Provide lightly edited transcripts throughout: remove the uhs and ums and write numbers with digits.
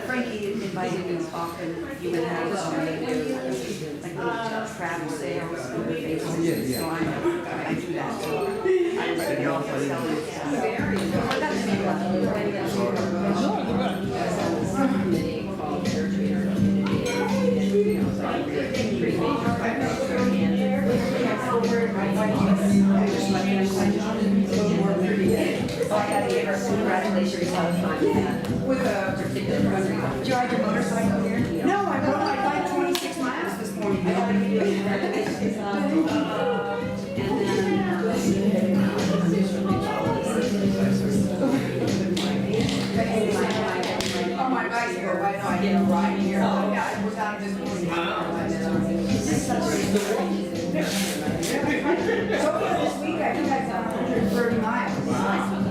Frankie invited me often. You would have like travel sales. So I do that. I can also sell you I got to give her congratulations on with a particular country. Did you ride your motorcycle here? No, I rode my bike 26 miles this morning. I got to give you congratulations on oh, my bicycle. I know I get a ride here. Yeah, I was out this morning. So far this week, I think I've done 130 miles.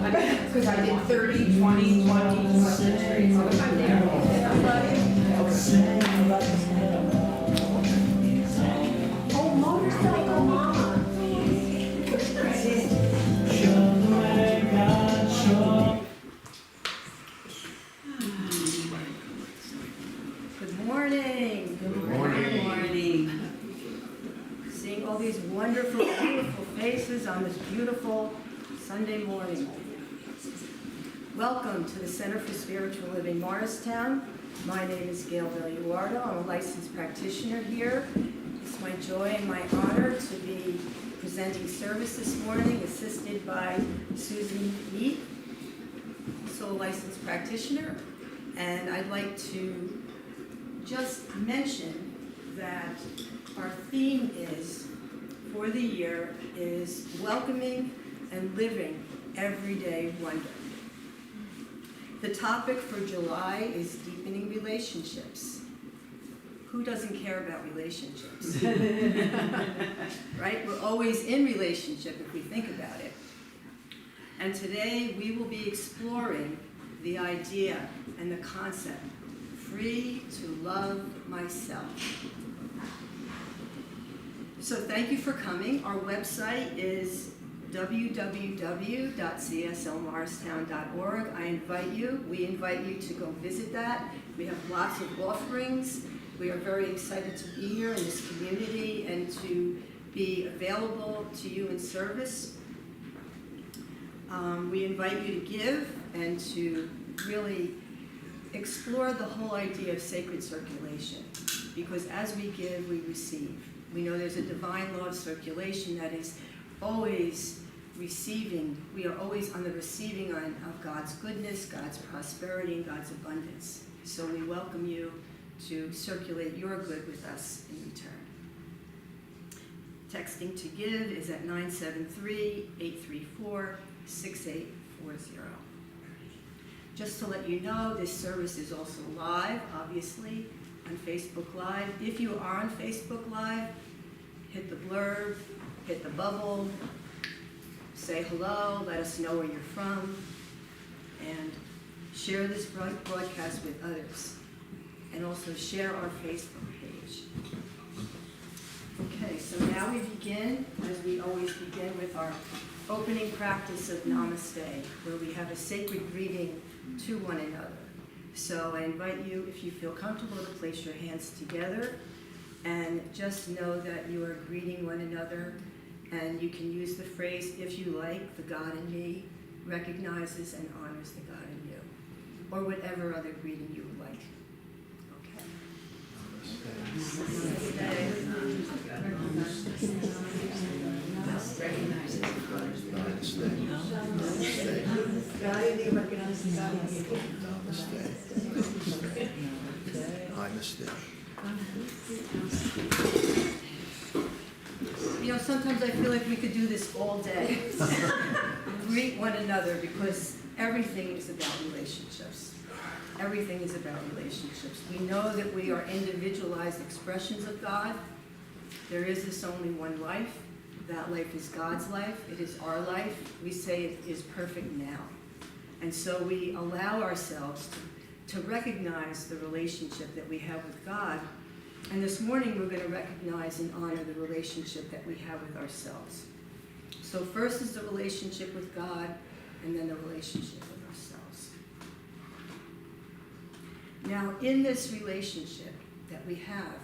Because I did 30, 20, 20. Oh, motorcycle mama. Good morning. Good morning. Seeing all these wonderful, beautiful faces on this beautiful Sunday morning. Welcome to the Center for Spiritual Living Morristown. My name is Gail Belluardo. I'm a licensed practitioner here. It's my joy and my honor to be presenting service this morning, assisted by Susan Mead, also a licensed practitioner. And I'd like to just mention that our theme is, for the year, is welcoming and living everyday wonder. The topic for July is deepening relationships. Who doesn't care about relationships? Right? We're always in relationship if we think about it. And today we will be exploring the idea and the concept, free to love myself. So thank you for coming. Our website is www.cslmorristown.org. We invite you to go visit that. We have lots of offerings. We are very excited to be here in this community and to be available to you in service. We invite you to give and to really explore the whole idea of sacred circulation, because as we give, we receive. We know there's a divine law of circulation that is always receiving. We are always on the receiving end of God's goodness, God's prosperity, and God's abundance. So we welcome you to circulate your good with us in return. Texting to give is at 973-834-6840. Just to let you know, this service is also live, obviously, on Facebook Live. If you are on Facebook Live, hit the blurb, hit the bubble, say hello, let us know where you're from, and share this broadcast with others. And also share our Facebook page. Okay, so now we begin, as we always begin, with our opening practice of Namaste, where we have a sacred greeting to one another. So I invite you, if you feel comfortable, to place your hands together and just know that you are greeting one another, and you can use the phrase, if you like, the God in me recognizes and honors the God in you, or whatever other greeting you would like. Okay. Recognizes the God in me. God in me recognizes God in me. You know, sometimes I feel like we could do this all day. Greet one another, because everything is about relationships. Everything is about relationships. We know that we are individualized expressions of God. There is this only one life. That life is God's life. It is our life. We say it is perfect now. And so we allow ourselves to recognize the relationship that we have with God. And this morning we're going to recognize and honor the relationship that we have with ourselves. So first is the relationship with God, and then the relationship with ourselves. Now, in this relationship that we have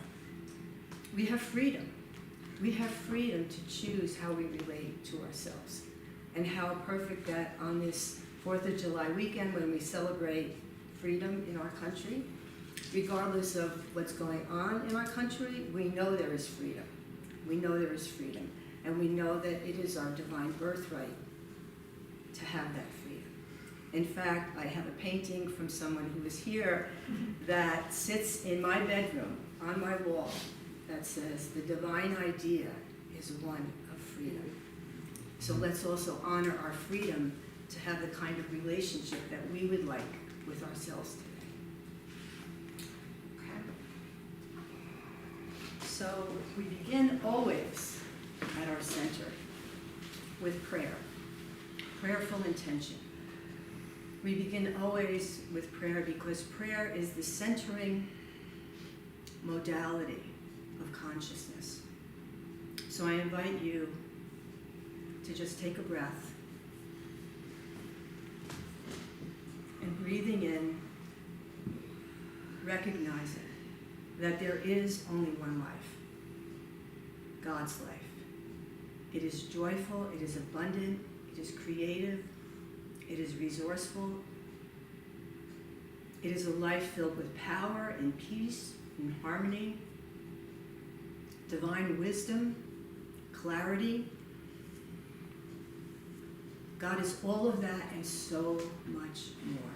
freedom. We have freedom to choose how we relate to ourselves. And how perfect that on this 4th of July weekend, when we celebrate freedom in our country, regardless of what's going on in our country, we know there is freedom. We know there is freedom. And we know that it is our divine birthright to have that freedom. In fact, I have a painting from someone who was here that sits in my bedroom on my wall that says, "The divine idea is one of freedom." So let's also honor our freedom to have the kind of relationship that we would like with ourselves today. Okay? So we begin always at our center with prayer, prayerful intention. We begin always with prayer because prayer is the centering modality of consciousness. So I invite you to just take a breath and breathing in, recognizing that there is only one life, God's life. It is joyful, it is abundant, it is creative, it is resourceful. It is a life filled with power and peace and harmony, divine wisdom, clarity. God is all of that and so much more.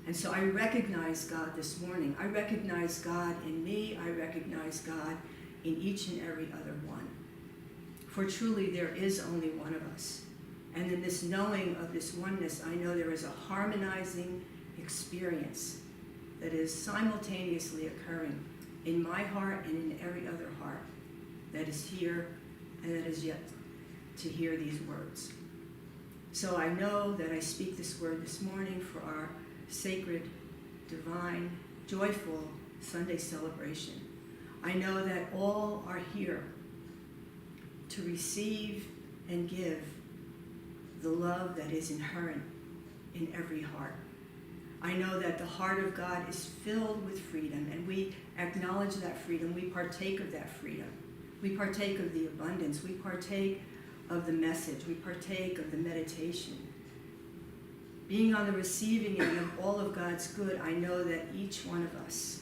And so I recognize God this morning. I recognize God in me. I recognize God in each and every other one. For truly there is only one of us. And in this knowing of this oneness, I know there is a harmonizing experience that is simultaneously occurring in my heart and in every other heart that is here and that is yet to hear these words. So I know that I speak this word this morning for our sacred, divine, joyful Sunday celebration. I know that all are here to receive and give the love that is inherent in every heart. I know that the heart of God is filled with freedom, and we acknowledge that freedom. We partake of that freedom. We partake of the abundance. We partake of the message. We partake of the meditation. Being on the receiving end of all of God's good, I know that each one of us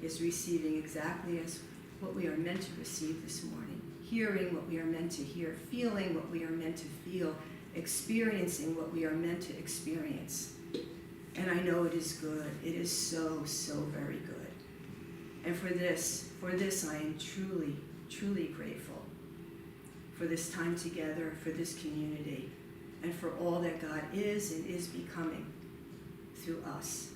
is receiving exactly as what we are meant to receive this morning, hearing what we are meant to hear, feeling what we are meant to feel, experiencing what we are meant to experience. And I know it is good. It is so, so very good. And for this I am truly, truly grateful for this time together, for this community, and for all that God is and is becoming through us.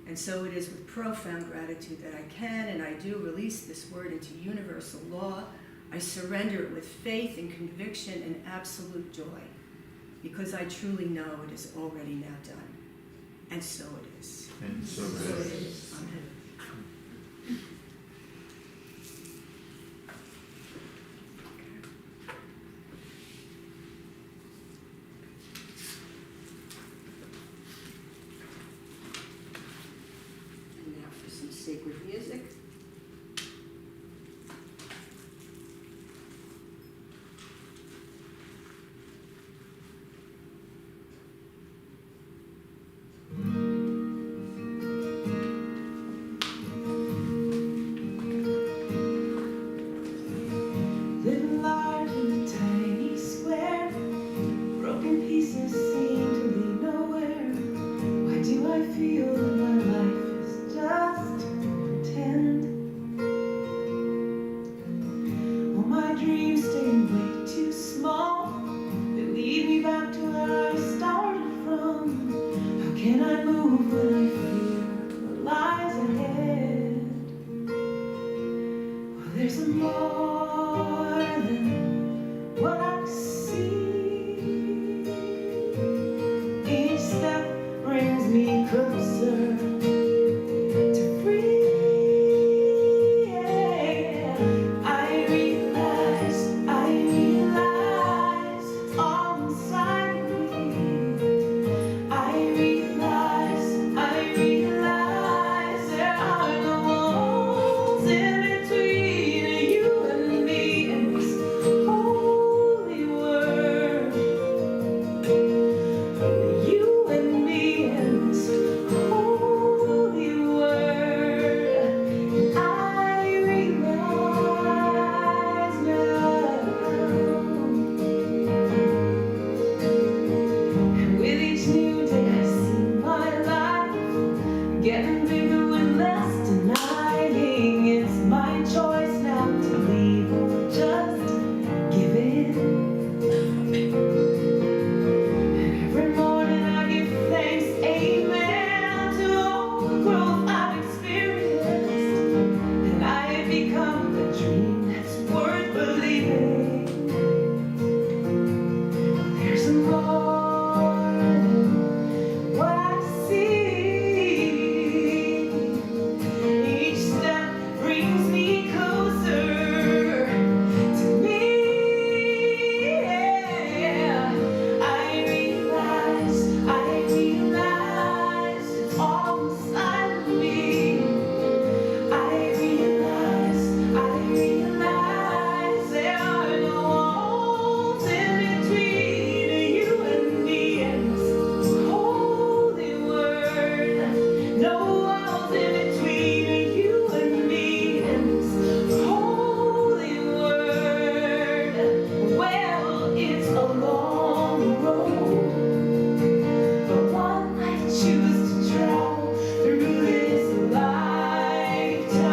And so it is with profound gratitude that I can and I do release this word into universal law. I surrender it with faith and conviction and absolute joy, because I truly know it is already now done. And so it is. And so it is. Amen. And now for some sacred music. Living large in a tiny square, broken pieces seem to lead nowhere. Why do I feel that my life is just pretend? All my dreams stay way too small. They lead me back to where I started from. How can I move when I fear what lies ahead? Well, there's a more than what I see. me closer to free. I realize it's all inside of me. I realize there are no walls in between you and me and this holy word. You and me and this holy word. And I realize now. And with each new day I see my life getting bigger with less denying. It's my choice now to leave or just give in. Every morning I give thanks, amen, to all the growth I've experienced. And I have become a dream that's worth believing. There's more than what I see. Each step brings me closer to me. I realize it's all inside of me. I realize there are no walls in between you and me and this holy word. No walls in between you and me and this holy word. Well, it's a long road, but one I choose to travel through this lifetime.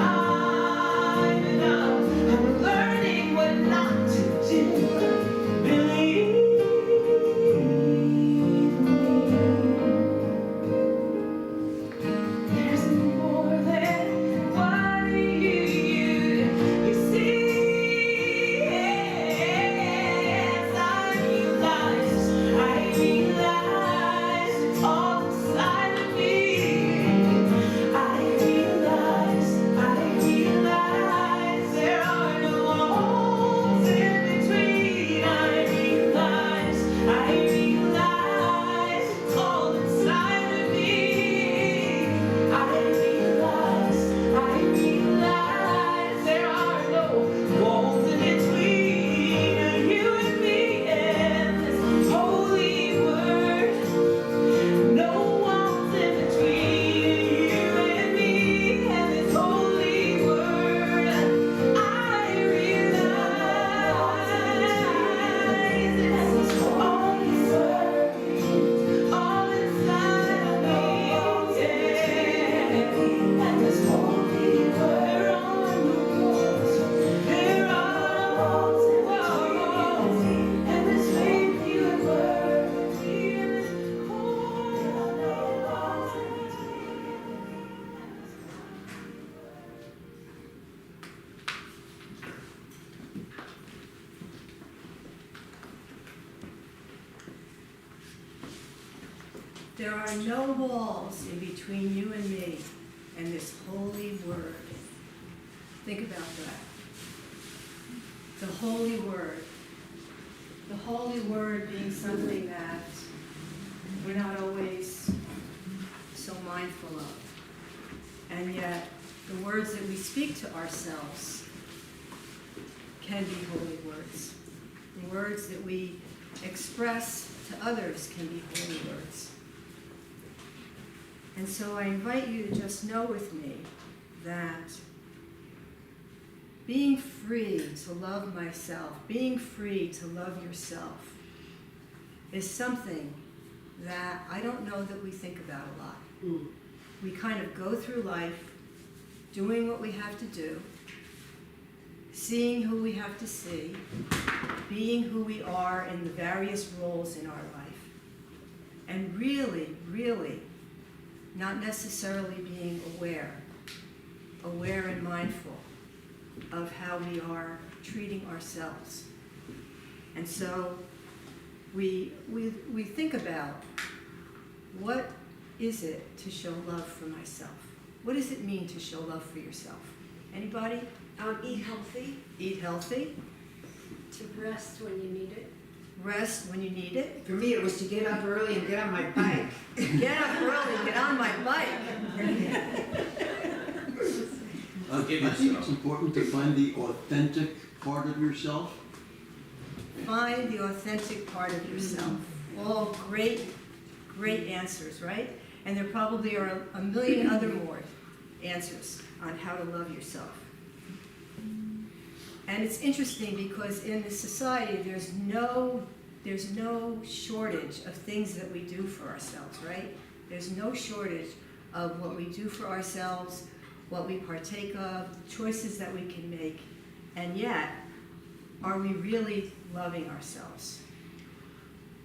And I'm learning what not to do. Believe me. There's more than what you see. Yes, I realize it's all inside of me. I realize there are no walls in between. I realize it's all inside of me. I realize there are no walls in between you and me and this holy word. No walls in between you and me and this holy word. I realize it's all inside of me. And this holy word. There are walls and this faith you have worked in this holy word. There are no walls in between you and me and this holy word. Think about that. The holy word. The holy word being something that we're not always so mindful of. And yet, the words that we speak to ourselves can be holy words. The words that we express to others can be holy words. And so I invite you to just know with me that being free to love myself, being free to love yourself, is something that I don't know that we think about a lot. We kind of go through life doing what we have to do, seeing who we have to see, being who we are in the various roles in our life, and really, really not necessarily being aware and mindful of how we are treating ourselves. And so we think about what is it to show love for myself? What does it mean to show love for yourself? Anybody? Eat healthy, Eat healthy, to rest when you need it. rest when you need it. For me, it was to get up early and get on my bike. Get up early, get on my bike. I think it's important to find the authentic part of yourself. Find the authentic part of yourself. All great, great answers, right? And there probably are a million other more answers on how to love yourself. And it's interesting because in this society, there's no shortage of things that we do for ourselves, right? There's no shortage of what we do for ourselves, what we partake of, choices that we can make. And yet, are we really loving ourselves?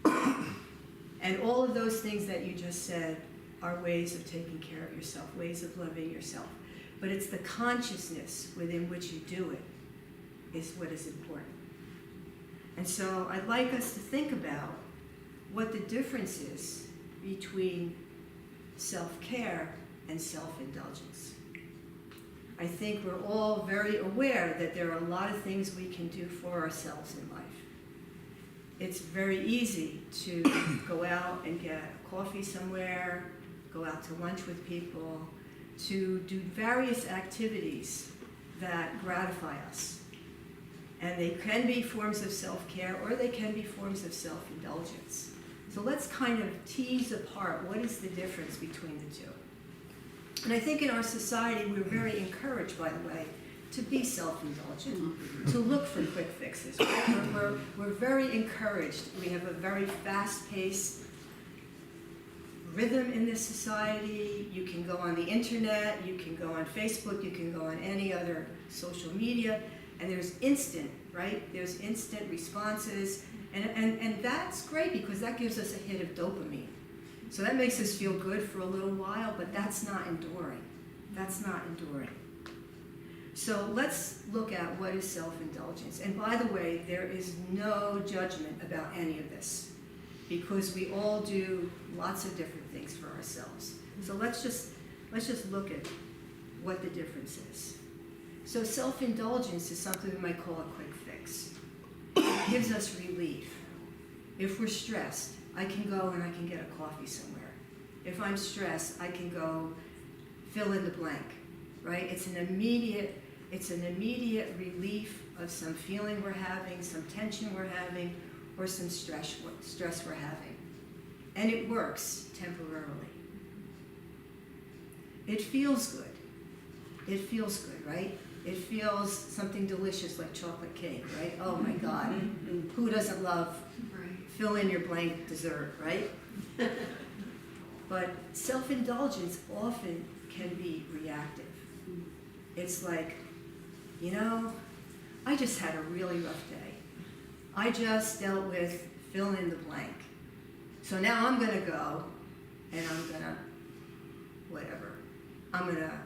And all of those things that you just said are ways of taking care of yourself, ways of loving yourself. But it's the consciousness within which you do it is what is important. And so I'd like us to think about what the difference is between self-care and self-indulgence. I think we're all very aware that there are a lot of things we can do for ourselves in life. It's very easy to go out and get a coffee somewhere, go out to lunch with people, to do various activities that gratify us. And they can be forms of self-care or they can be forms of self-indulgence. So let's kind of tease apart what is the difference between the two. And I think in our society we're very encouraged, by the way, to be self-indulgent, to look for quick fixes. Right? We're very encouraged. We have a very fast-paced rhythm in this society. You can go on the internet, you can go on Facebook, you can go on any other social media, and there's instant, right? There's instant responses, and that's great because that gives us a hit of dopamine. So that makes us feel good for a little while, but that's not enduring. That's not enduring. So let's look at what is self-indulgence. And by the way, there is no judgment about any of this because we all do lots of different things for ourselves. So let's just look at what the difference is. So self-indulgence is something we might call a quick fix. It gives us relief. If we're stressed, I can go and I can get a coffee somewhere. If I'm stressed, I can go fill in the blank, right? It's an immediate relief of some feeling we're having, some tension we're having, or some stress we're having. And it works temporarily. It feels good. It feels good, right? It feels something delicious like chocolate cake, right? Oh my God, who doesn't love fill in your blank dessert, right? But self-indulgence often can be reactive. It's like, you know, I just had a really rough day. I just dealt with fill in the blank. So now I'm gonna go and I'm gonna, whatever. I'm gonna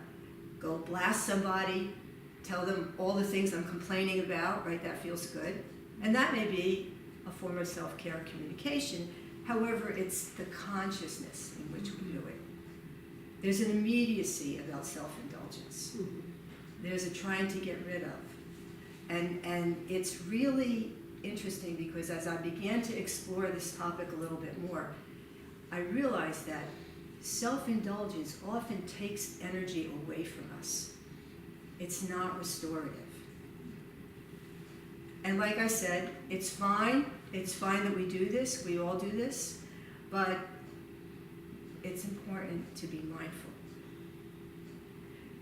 go blast somebody, tell them all the things I'm complaining about, right? That feels good. And that may be a form of self-care communication. However, it's the consciousness in which we do it. There's an immediacy about self-indulgence. There's a trying to get rid of. And it's really interesting because as I began to explore this topic a little bit more, I realized that self-indulgence often takes energy away from us. It's not restorative. And like I said, it's fine. It's fine that we do this. We all do this. But it's important to be mindful.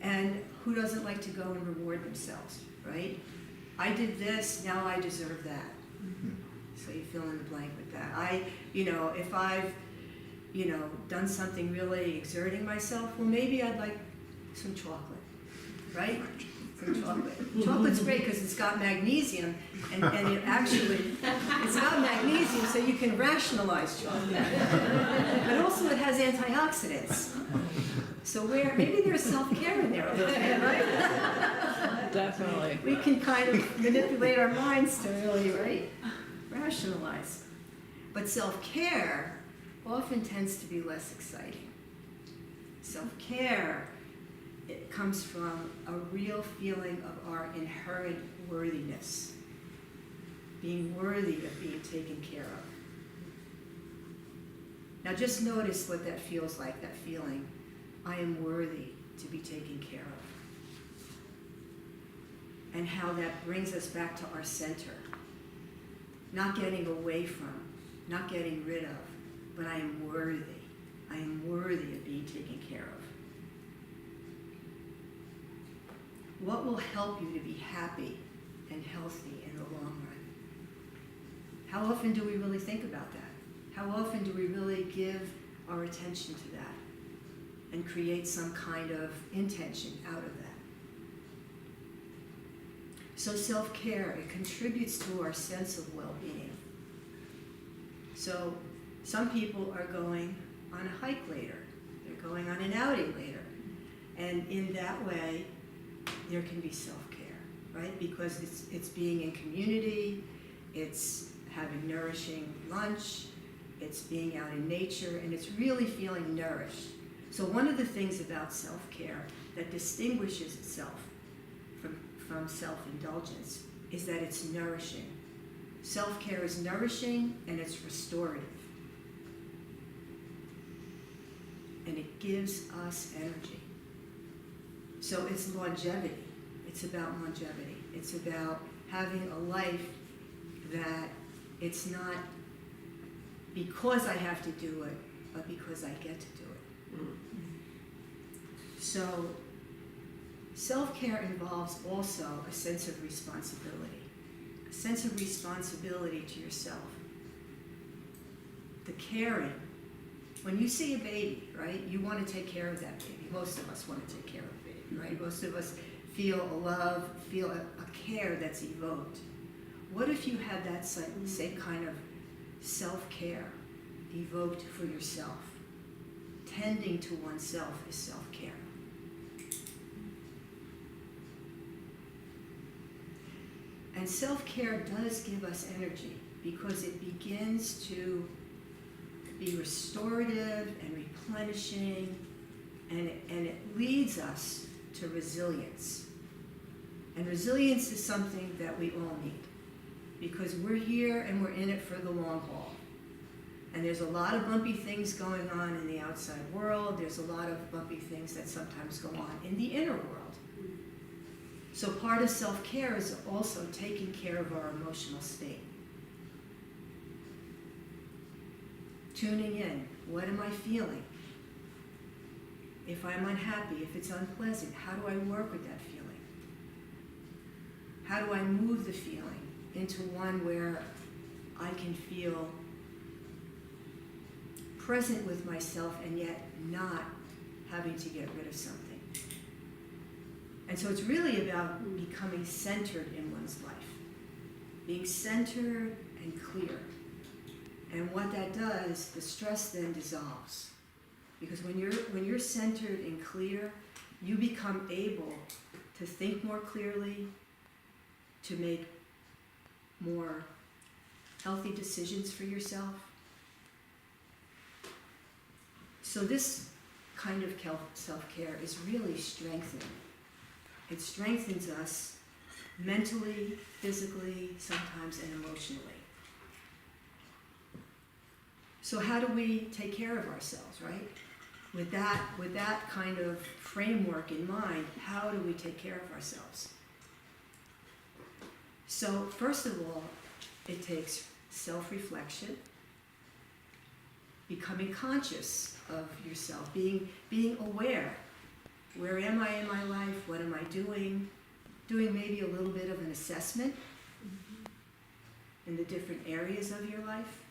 And who doesn't like to go and reward themselves, right? I did this, now I deserve that. So you fill in the blank with that. If I've, done something really exerting myself, well, maybe I'd like some chocolate, right? Some chocolate. Chocolate's great because it's got magnesium, and it's got magnesium so you can rationalize chocolate. But also it has antioxidants. So maybe there's self-care in there a little bit, right? Definitely. We can kind of manipulate our minds to really, right, rationalize. But self-care often tends to be less exciting. Self-care, it comes from a real feeling of our inherent worthiness, being worthy of being taken care of. Now just notice what that feels like, that feeling, I am worthy to be taken care of. And how that brings us back to our center. Not getting away from, not getting rid of, but I am worthy. I am worthy of being taken care of. What will help you to be happy and healthy in the long run? How often do we really think about that? How often do we really give our attention to that and create some kind of intention out of that? So self-care, it contributes to our sense of well-being. So some people are going on a hike later. They're going on an outing later. And in that way, there can be self-care, right? Because it's being in community, it's having nourishing lunch, it's being out in nature, and it's really feeling nourished. So one of the things about self-care that distinguishes itself from self-indulgence is that it's nourishing. Self-care is nourishing and it's restorative. And it gives us energy. So it's longevity. It's about longevity. It's about having a life that it's not because I have to do it, but because I get to do it. So self-care involves also a sense of responsibility. A sense of responsibility to yourself. The caring. When you see a baby, right, you want to take care of that baby. Most of us want to take care of a baby, right? Most of us feel a love, feel a care that's evoked. What if you had that same kind of self-care evoked for yourself? Tending to oneself is self-care. And self-care does give us energy because it begins to be restorative and replenishing, and it leads us to resilience. And resilience is something that we all need because we're here and we're in it for the long haul. And there's a lot of bumpy things going on in the outside world. There's a lot of bumpy things that sometimes go on in the inner world. So part of self-care is also taking care of our emotional state. Tuning in, what am I feeling? If I'm unhappy, if it's unpleasant, how do I work with that feeling? How do I move the feeling into one where I can feel present with myself and yet not having to get rid of something? And so it's really about becoming centered in one's life, being centered and clear. And what that does, the stress then dissolves. Because when you're centered and clear, you become able to think more clearly, to make more healthy decisions for yourself. So this kind of self-care is really strengthening. It strengthens us mentally, physically, sometimes, and emotionally. So how do we take care of ourselves, right? With that kind of framework in mind, how do we take care of ourselves? So first of all, it takes self-reflection, becoming conscious of yourself, being aware. Where am I in my life? What am I doing? Doing maybe a little bit of an assessment in the different areas of your life.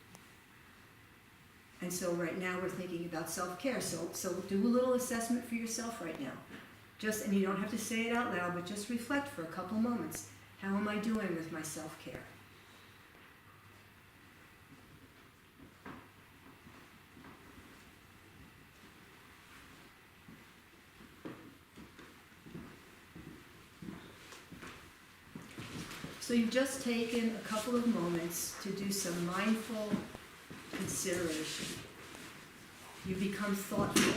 And so right now we're thinking about self-care. So do a little assessment for yourself right now. And you don't have to say it out loud, but just reflect for a couple moments. How am I doing with my self-care? So you've just taken a couple of moments to do some mindful consideration. You become thoughtful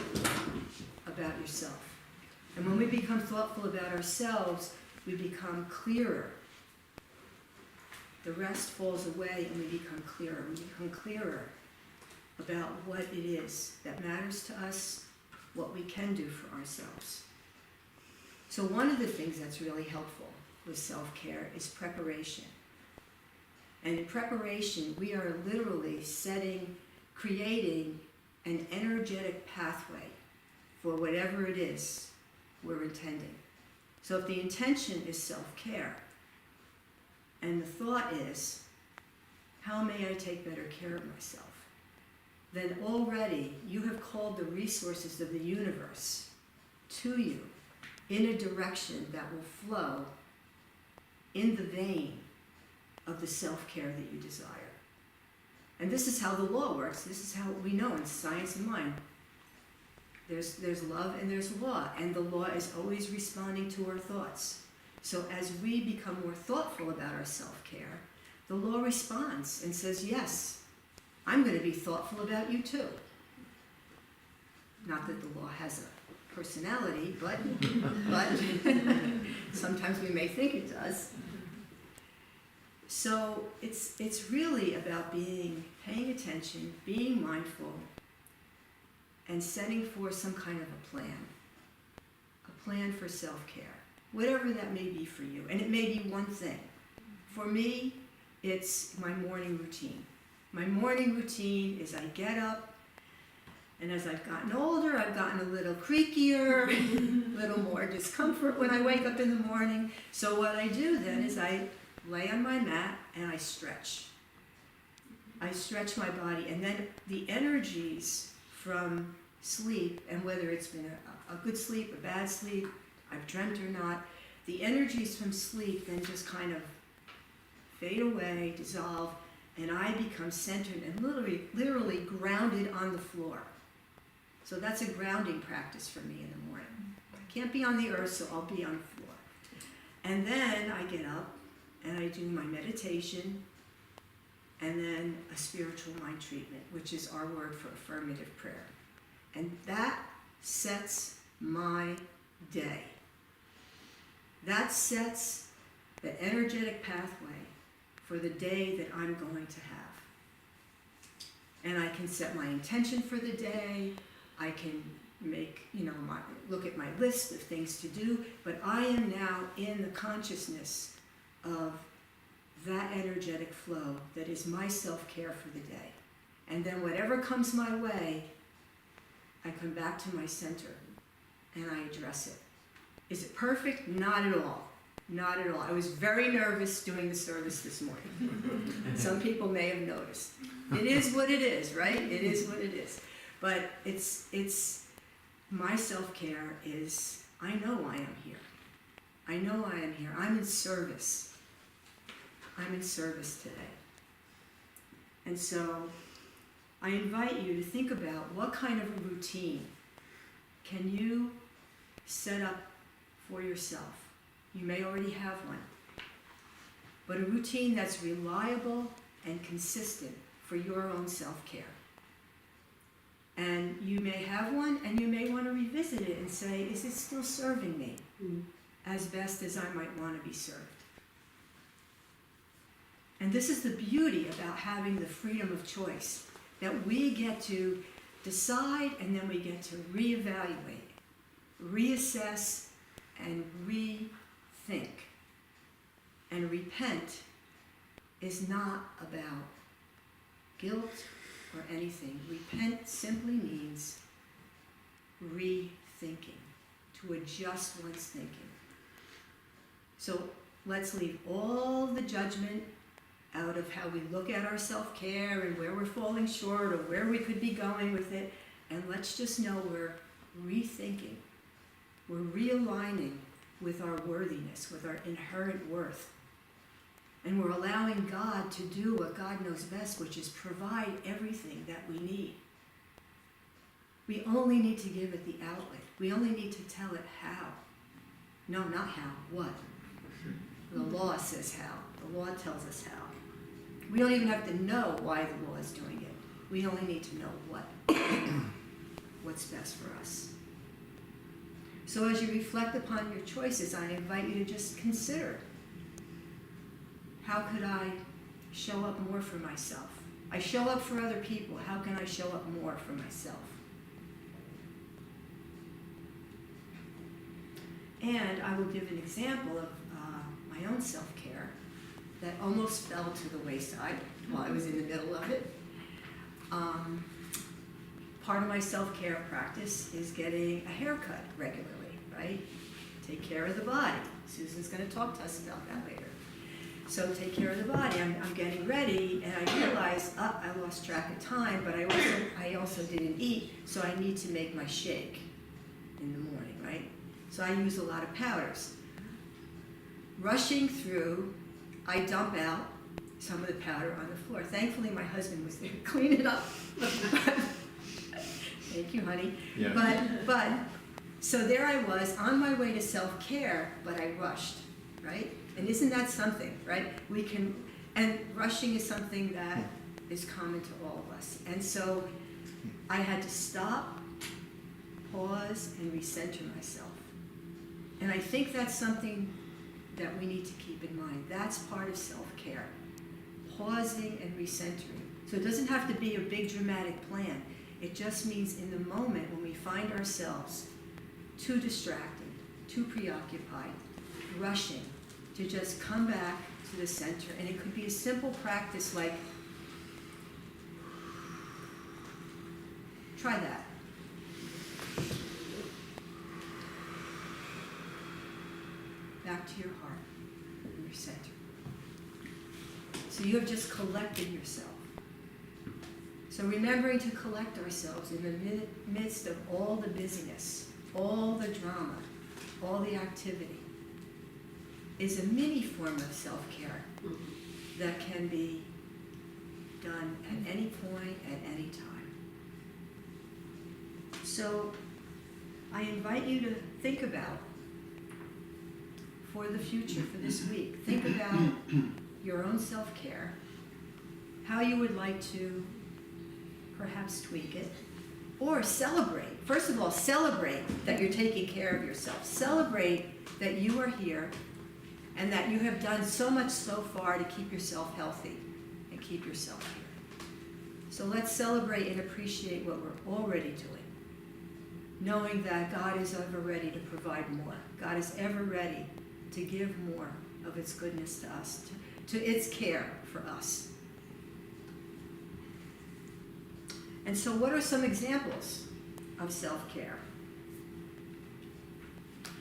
yourself. And when we become thoughtful about ourselves, we become clearer. The rest falls away and we become clearer. We become clearer about what it is that matters to us, what we can do for ourselves. So one of the things that's really helpful with self-care is preparation. And in preparation, we are literally creating an energetic pathway for whatever it is we're intending. So if the intention is self-care, and the thought is, how may I take better care of myself? Then already you have called the resources of the universe to you in a direction that will flow in the vein of the self-care that you desire. And this is how the law works. This is how we know in science and mind. There's love and there's law, and the law is always responding to our thoughts. So as we become more thoughtful about our self-care, the law responds and says, yes, I'm going to be thoughtful about you too. Not that the law has a personality, but sometimes we may think it does. So it's really about paying attention, being mindful, and setting forth some kind of a plan for self-care, whatever that may be for you. And it may be one thing. For me, it's my morning routine. My morning routine is I get up, and as I've gotten older, I've gotten a little creakier, a little more discomfort when I wake up in the morning. So what I do then is I lay on my mat and I stretch. I stretch my body, and then the energies from sleep, and whether it's been a good sleep, a bad sleep, I've dreamt or not, the energies from sleep then just kind of fade away, dissolve, and I become centered and literally grounded on the floor. So that's a grounding practice for me in the morning. I can't be on the earth, so I'll be on the floor. And then I get up and I do my meditation, and then a spiritual mind treatment, which is our word for affirmative prayer. And that sets my day. That sets the energetic pathway for the day that I'm going to have. And I can set my intention for the day. I can look at my list of things to do, but I am now in the consciousness of that energetic flow that is my self-care for the day. And then whatever comes my way, I come back to my center and I address it. Is it perfect? Not at all. Not at all. I was very nervous doing the service this morning. Some people may have noticed. It is what it is, right? It is what it is. But it's my self-care is, I know I am here. I know I am here. I'm in service. I'm in service today. And so I invite you to think about what kind of a routine can you set up for yourself. You may already have one, but a routine that's reliable and consistent for your own self-care. And you may have one, and you may want to revisit it and say, is it still serving me as best as I might want to be served? And this is the beauty about having the freedom of choice, that we get to decide, and then we get to reevaluate, reassess, and rethink. And repent is not about guilt or anything. Repent simply means rethinking, to adjust one's thinking. So let's leave all the judgment out of how we look at our self-care and where we're falling short or where we could be going with it, and let's just know we're rethinking. We're realigning with our worthiness, with our inherent worth. And we're allowing God to do what God knows best, which is provide everything that we need. We only need to give it the outlet. We only need to tell it how. No, not how, what. The law says how. The law tells us how. We don't even have to know why the law is doing it. We only need to know what's best for us. So as you reflect upon your choices, I invite you to just consider, how could I show up more for myself? I show up for other people. How can I show up more for myself? And I will give an example of my own self-care that almost fell to the wayside while I was in the middle of it. Part of my self-care practice is getting a haircut regularly, right? Take care of the body. Susan's going to talk to us about that later. So take care of the body. I'm getting ready, and I realize, I lost track of time, but I also didn't eat, so I need to make my shake in the morning, right? So I use a lot of powders. Rushing through, I dump out some of the powder on the floor. Thankfully, my husband was there to clean it up. Thank you, honey. Yeah. But, so there I was on my way to self-care, but I rushed, right? And isn't that something, right? And rushing is something that is common to all of us. And so I had to stop, pause, and recenter myself. And I think that's something that we need to keep in mind. That's part of self-care, pausing and recentering. So it doesn't have to be a big dramatic plan. It just means in the moment when we find ourselves too distracted, too preoccupied, rushing, to just come back to the center. And it could be a simple practice like, try that. Back to your heart and your center. So you have just collected yourself. So remembering to collect ourselves in the midst of all the busyness, all the drama, all the activity, is a mini form of self-care that can be done at any point, at any time. So I invite you to think about, for the future, for this week, think about your own self-care, how you would like to perhaps tweak it, or celebrate. First of all, celebrate that you're taking care of yourself. Celebrate that you are here and that you have done so much so far to keep yourself healthy and keep yourself here. So let's celebrate and appreciate what we're already doing, knowing that God is ever ready to provide more. God is ever ready to give more of its goodness to us, to its care for us. And so what are some examples of self-care?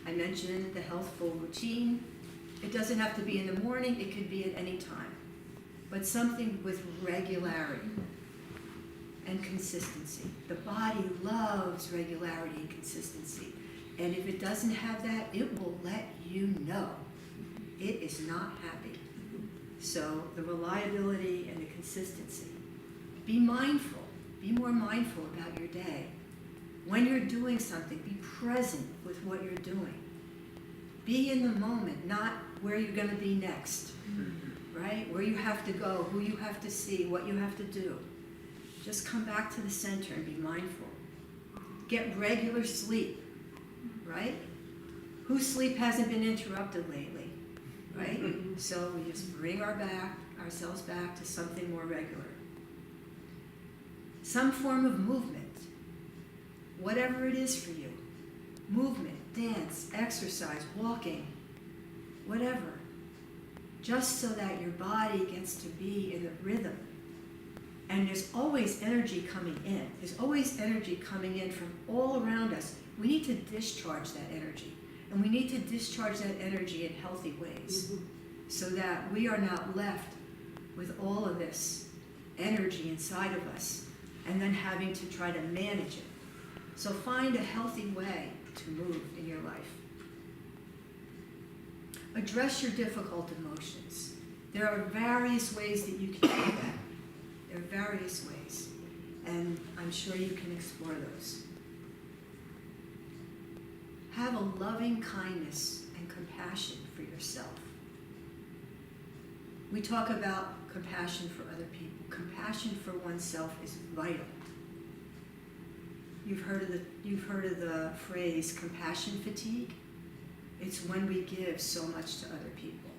I mentioned the healthful routine. It doesn't have to be in the morning, it could be at any time. But something with regularity and consistency. The body loves regularity and consistency. And if it doesn't have that, it will let you know. It is not happy. So the reliability and the consistency. Be mindful. Be more mindful about your day. When you're doing something, be present with what you're doing. Be in the moment, not where you're going to be next, right? Where you have to go, who you have to see, what you have to do. Just come back to the center and be mindful. Get regular sleep, right? Whose sleep hasn't been interrupted lately, right? So we just bring ourselves back to something more regular. Some form of movement, whatever it is for you. Movement, dance, exercise, walking, whatever. Just so that your body gets to be in the rhythm. And there's always energy coming in. There's always energy coming in from all around us. We need to discharge that energy. And we need to discharge that energy in healthy ways so that we are not left with all of this energy inside of us and then having to try to manage it. So find a healthy way to move in your life. Address your difficult emotions. There are various ways that you can do that. There are various ways, and I'm sure you can explore those. Have a loving kindness and compassion for yourself. We talk about compassion for other people. Compassion for oneself is vital. you've heard of the phrase compassion fatigue. It's when we give so much to other people.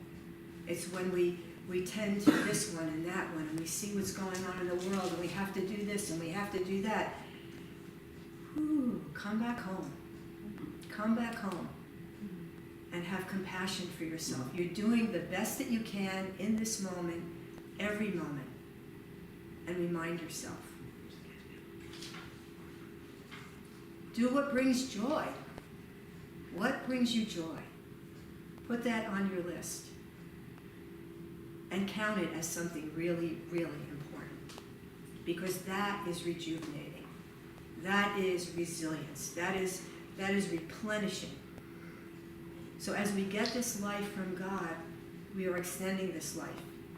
It's when we tend to this one and that one, and we see what's going on in the world, and we have to do this and we have to do that. Whew, come back home. Come back home and have compassion for yourself. You're doing the best that you can in this moment, every moment, and remind yourself. Do what brings joy. What brings you joy? Put that on your list and count it as something really, really important, because that is rejuvenating. That is resilience. That is replenishing. So as we get this life from God, we are extending this life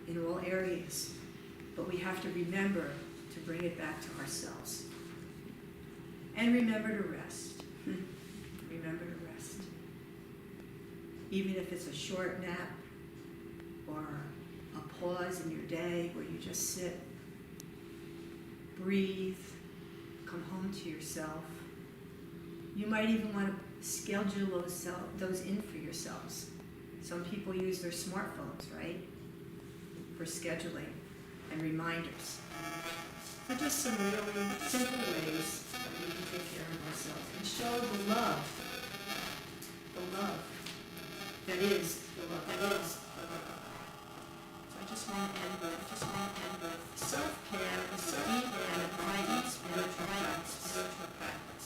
in all areas, but we have to remember to bring it back to ourselves. And remember to rest. Remember to rest. Even if it's a short nap or a pause in your day where you just sit, breathe, come home to yourself. You might even want to schedule those in for yourselves. Some people use their smartphones, right, for scheduling and reminders. They're just some really simple ways that we can take care of ourselves and show the love that is the love that is the love. So I just want to end with self-care is deep and abiding spiritual practice.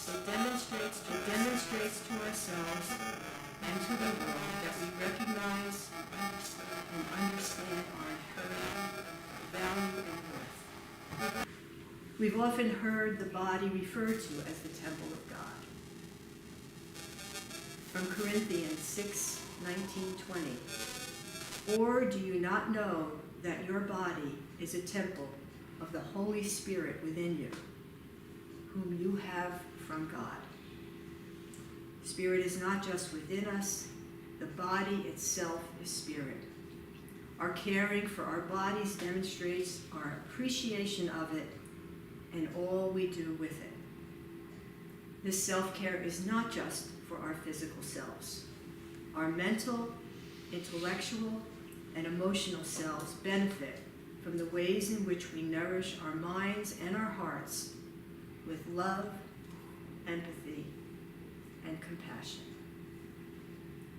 It demonstrates to ourselves and to the world that we recognize and understand our inherent value and worth. We've often heard the body referred to as the temple of God. From Corinthians 6:19-20. Or do you not know that your body is a temple of the Holy Spirit within you, whom you have from God? Spirit is not just within us, the body itself is spirit. Our caring for our bodies demonstrates our appreciation of it and all we do with it. This self-care is not just for our physical selves. Our mental, intellectual, and emotional selves benefit from the ways in which we nourish our minds and our hearts with love, empathy, and compassion.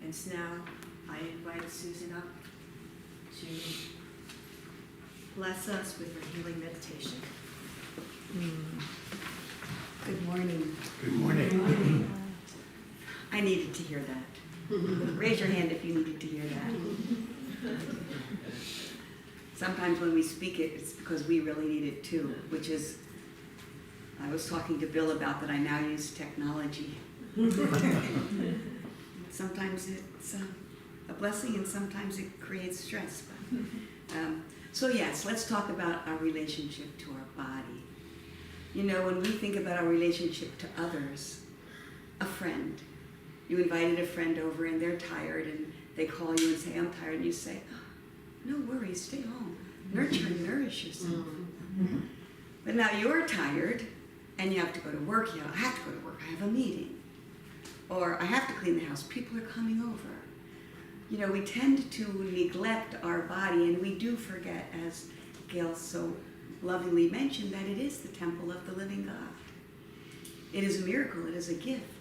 And so now I invite Susan up to bless us with her healing meditation. Good morning. Good morning. I needed to hear that. Raise your hand if you needed to hear that. Sometimes when we speak it, it's because we really need it too, which is, I was talking to Bill about that I now use technology. Sometimes it's a blessing and sometimes it creates stress. So yes, let's talk about our relationship to our body. You know, when we think about our relationship to others, a friend, you invited a friend over and they're tired and they call you and say, I'm tired, and you say, oh, no worries, stay home. Nurture and nourish yourself. But now you're tired and you have to go to work. I have to go to work, I have a meeting. Or I have to clean the house, people are coming over. You know, we tend to neglect our body and we do forget, as Gail so lovingly mentioned, that it is the temple of the living God. It is a miracle, it is a gift.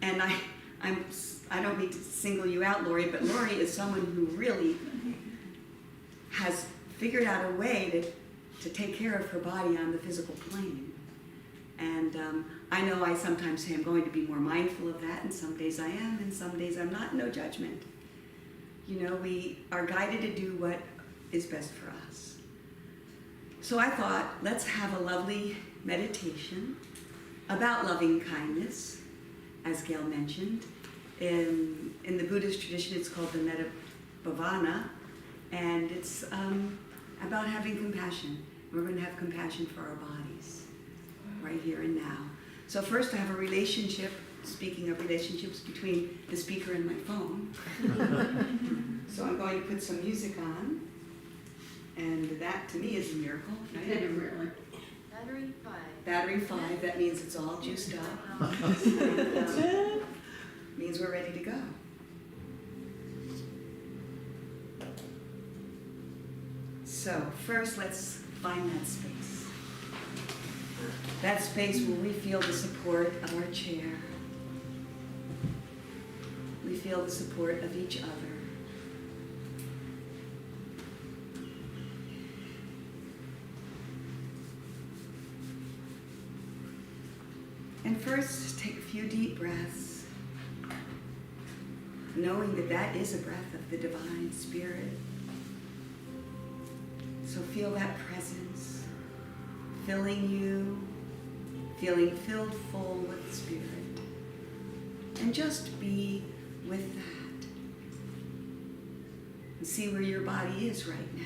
And I don't mean to single you out, Lori, but Lori is someone who really has figured out a way to take care of her body on the physical plane. And I know I sometimes say I'm going to be more mindful of that, and some days I am, and some days I'm not, no judgment. You know, we are guided to do what is best for us. So I thought, let's have a lovely meditation about loving kindness, as Gail mentioned. In the Buddhist tradition, it's called the Metta Bhavana, and it's about having compassion. We're going to have compassion for our bodies, right here and now. So first I have a relationship, speaking of relationships, between the speaker and my phone. So I'm going to put some music on, and that to me is a miracle, right? Battery 5. Battery 5, that means it's all juiced up. And, means we're ready to go. So first, let's find that space. That space where we feel the support of our chair. We feel the support of each other. And first, take a few deep breaths, knowing that that is a breath of the Divine Spirit. So feel that presence filling you, feeling filled full with Spirit. And just be with that. And see where your body is right now.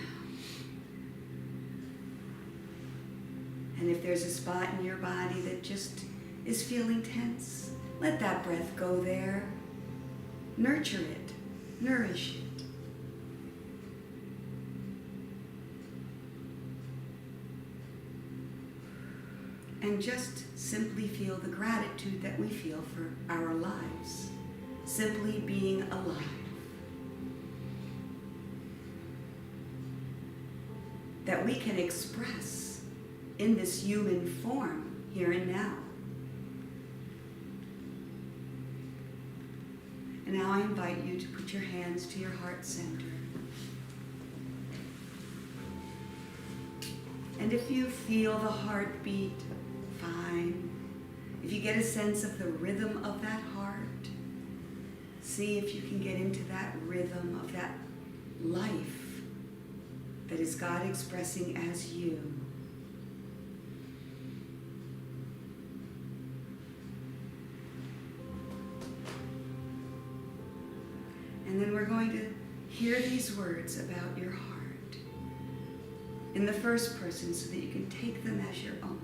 And if there's a spot in your body that just is feeling tense, let that breath go there. Nurture it, nourish it. And just simply feel the gratitude that we feel for our lives, simply being alive. That we can express in this human form here and now. And now I invite you to put your hands to your heart center. And if you feel the heartbeat, fine. If you get a sense of the rhythm of that heart, see if you can get into that rhythm of that life that is God expressing as you. And then we're going to hear these words about your heart in the first person so that you can take them as your own.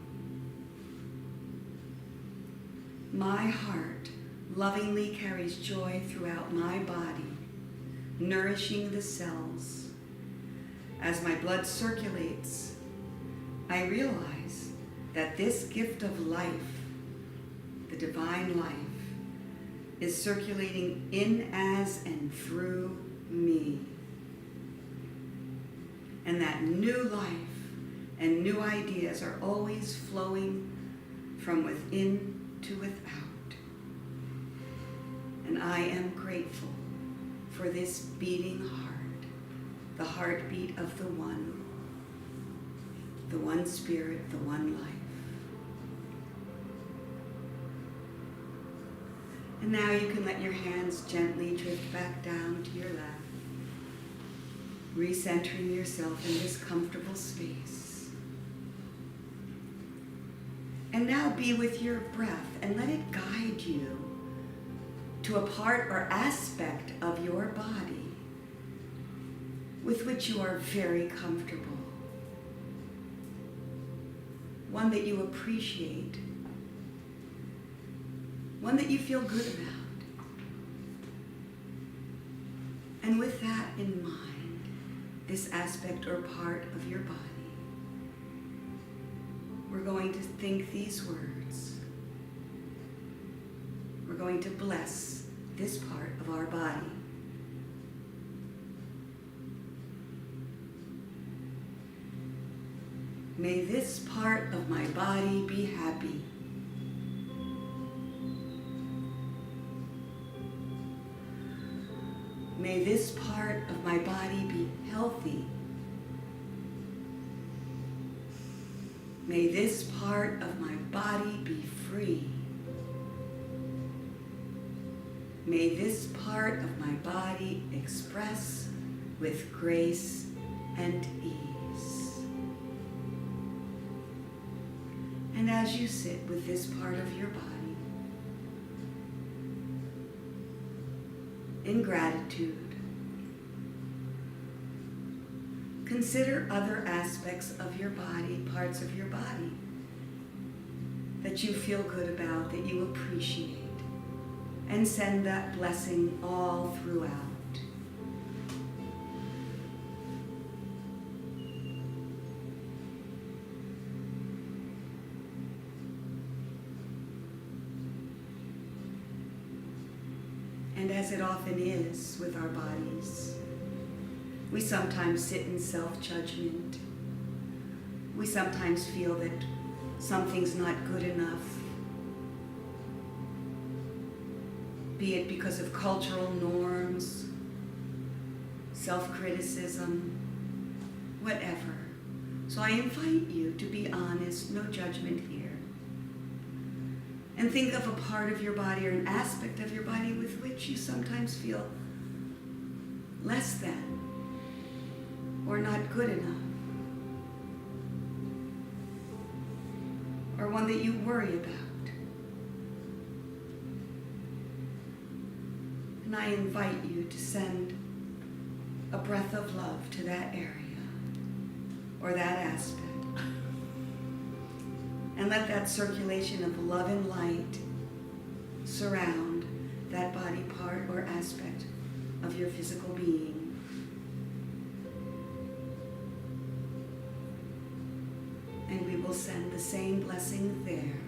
My heart lovingly carries joy throughout my body, nourishing the cells. As my blood circulates, I realize that this gift of life, the divine life, is circulating in, as, and through me. And that new life and new ideas are always flowing from within to without. And I am grateful for this beating heart, the heartbeat of the one Spirit, the one life. And now you can let your hands gently drift back down to your lap, recentering yourself in this comfortable space. And now be with your breath and let it guide you to a part or aspect of your body with which you are very comfortable. One that you appreciate. One that you feel good about. And with that in mind, this aspect or part of your body, we're going to think these words. We're going to bless this part of our body. May this part of my body be happy. May this part of my body be healthy. May this part of my body be free. May this part of my body express with grace and ease. And as you sit with this part of your body, in gratitude, consider other aspects of your body, parts of your body that you feel good about, that you appreciate, and send that blessing all throughout. And as it often is with our bodies, we sometimes sit in self-judgment. We sometimes feel that something's not good enough, be it because of cultural norms, self-criticism, whatever. So I invite you to be honest, no judgment here. And think of a part of your body or an aspect of your body with which you sometimes feel less than or not good enough, or one that you worry about. And I invite you to send a breath of love to that area or that aspect. And let that circulation of love and light surround that body part or aspect of your physical being. And we will send the same blessing there.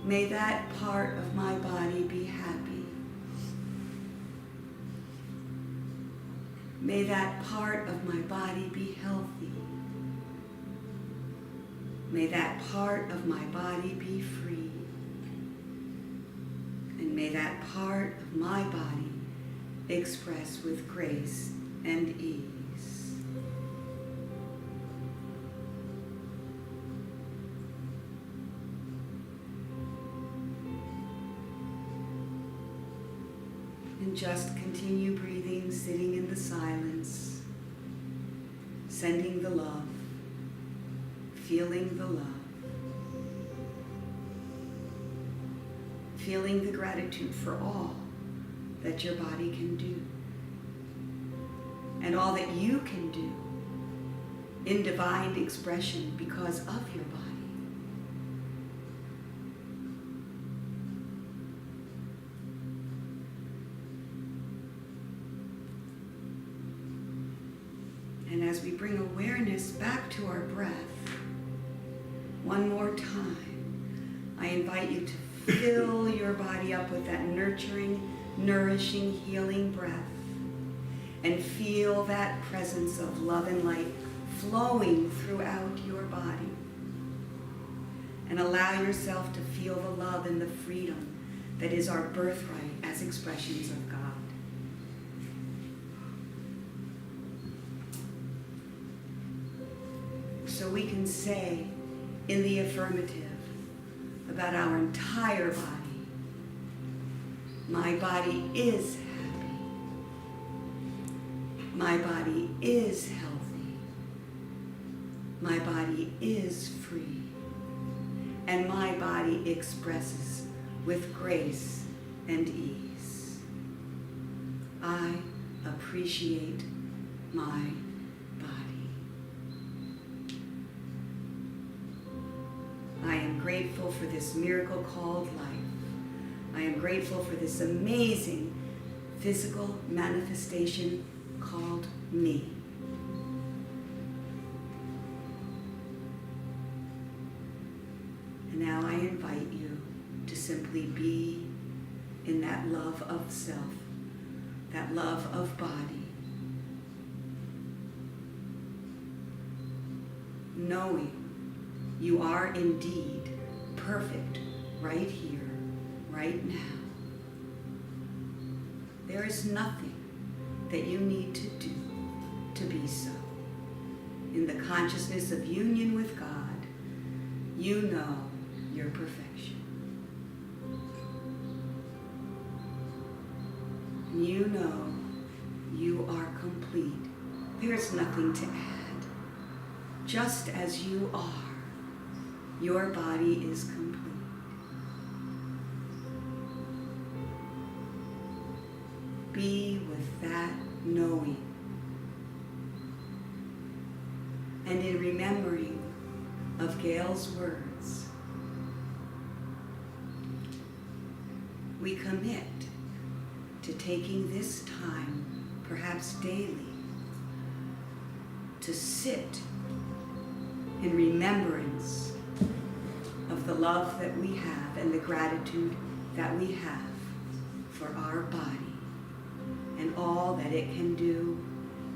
May that part of my body be happy. May that part of my body be healthy. May that part of my body be free. And may that part of my body express with grace and ease. And just continue breathing, sitting in the silence, sending the love, feeling the love, feeling the gratitude for all that your body can do and all that you can do in divine expression because of your body. And as we bring awareness back to our breath, one more time, I invite you to fill your body up with that nurturing, nourishing, healing breath and feel that presence of love and light flowing throughout your body. And allow yourself to feel the love and the freedom that is our birthright as expressions of God. So we can say in the affirmative about our entire body, my body is happy, my body is healthy, my body is free, and my body expresses with grace and ease. I appreciate my body. I am grateful for this miracle called life. I am grateful for this amazing physical manifestation called me. And now I invite you to simply be in that love of self, that love of body, knowing you are indeed perfect right here, right now. There is nothing that you need to do to be so. In the consciousness of union with God, you know your perfection. You know you are complete. There's nothing to add. Just as you are, your body is complete. Be with that knowing. And in remembering of Gail's words, we commit to taking this time, perhaps daily, to sit in remembrance of the love that we have and the gratitude that we have for our body and all that it can do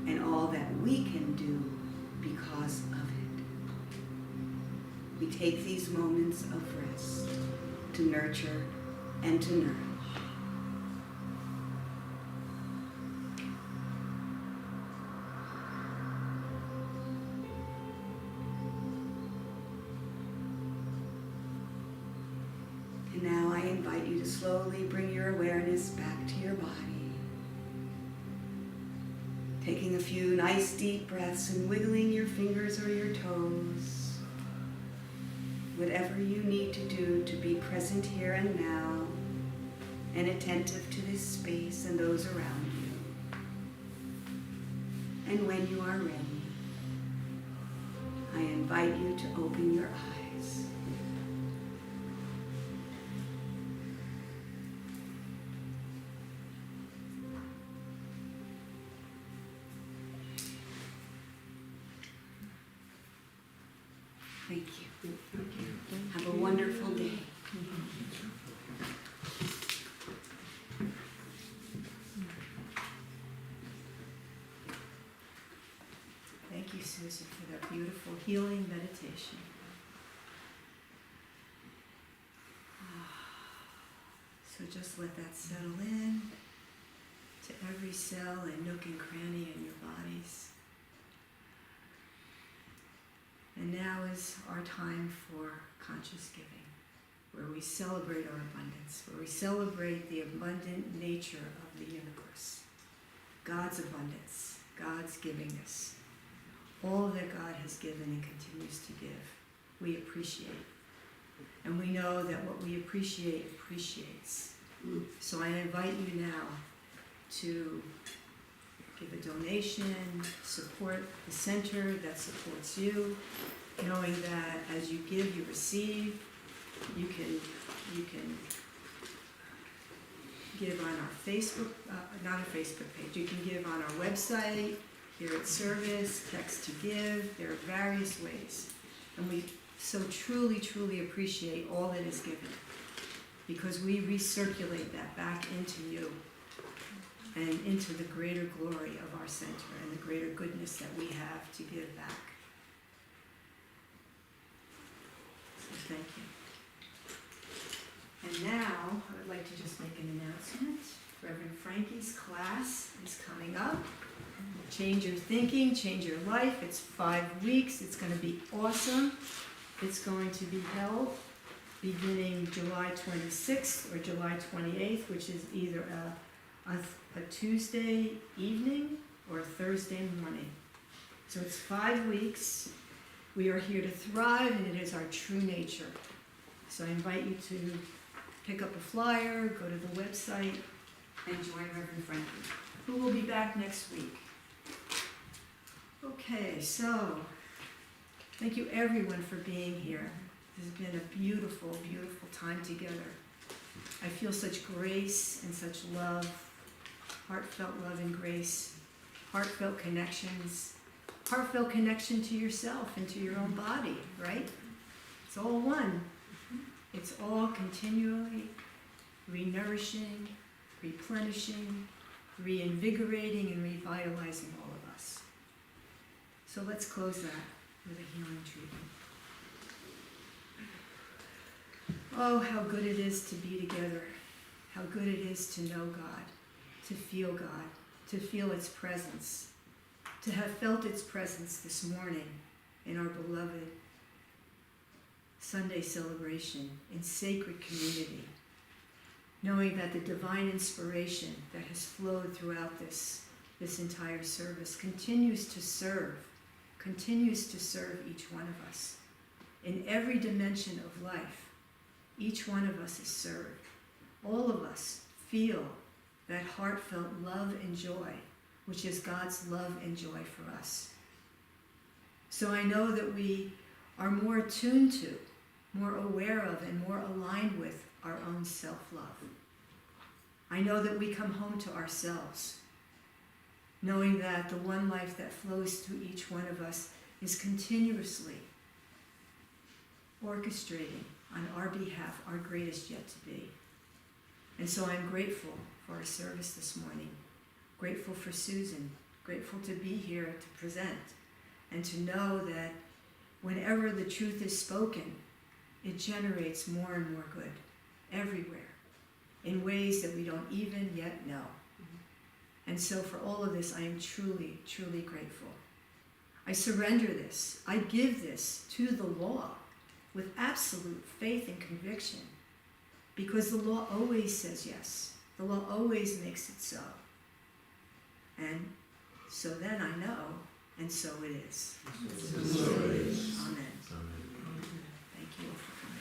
and all that we can do because of it. We take these moments of rest to nurture and to nourish. And now I invite you to slowly bring your awareness back to your body. Taking a few nice deep breaths and wiggling your fingers or your toes. Whatever you need to do to be present here and now and attentive to this space and those around you. And when you are ready, I invite you to open your eyes. Thank you. Have a wonderful day. Thank you, Susan, for that beautiful healing meditation. So just let that settle in to every cell and nook and cranny in your bodies. And now is our time for conscious giving, where we celebrate our abundance, where we celebrate the abundant nature of the universe, God's abundance, God's givingness, all that God has given and continues to give, we appreciate. And we know that what we appreciate appreciates. So I invite you now to give a donation, support the center that supports you, knowing that as you give, you receive. You can give on our Facebook, not a Facebook page, you can give on our website, here at service, text to give. There are various ways. And we so truly, truly appreciate all that is given, because we recirculate that back into you and into the greater glory of our center and the greater goodness that we have to give back. So thank you. And now I would like to just make an announcement. Reverend Frankie's class is coming up. Change your thinking, change your life. It's 5 weeks. It's going to be awesome. It's going to be held beginning July 26th or July 28th, which is either a Tuesday evening or a Thursday morning. So it's 5 weeks. We are here to thrive, and it is our true nature. So I invite you to pick up a flyer, go to the website, and join Reverend Frankie, who will be back next week. Okay, so thank you everyone for being here. This has been a beautiful, beautiful time together. I feel such grace and such love, heartfelt love and grace, heartfelt connections, heartfelt connection to yourself and to your own body, right? It's all one. It's all continually renourishing, replenishing, reinvigorating, and revitalizing all of us. So let's close that with a healing treatment. Oh, how good it is to be together. How good it is to know God, to feel God, to feel its presence, to have felt its presence this morning in our beloved Sunday celebration in sacred community, knowing that the divine inspiration that has flowed throughout this entire service continues to serve each one of us. In every dimension of life, each one of us is served. All of us feel that heartfelt love and joy, which is God's love and joy for us. So I know that we are more attuned to, more aware of, and more aligned with our own self-love. I know that we come home to ourselves, knowing that the one life that flows through each one of us is continuously orchestrating on our behalf our greatest yet to be. And so I'm grateful for our service this morning, grateful for Susan, grateful to be here to present, and to know that whenever the truth is spoken, it generates more and more good everywhere in ways that we don't even yet know. And so for all of this, I am truly, truly grateful. I surrender this. I give this to the law with absolute faith and conviction, because the law always says yes. The law always makes it so. And so then I know, and so it is. So it is. Amen. Amen. Thank you all for coming.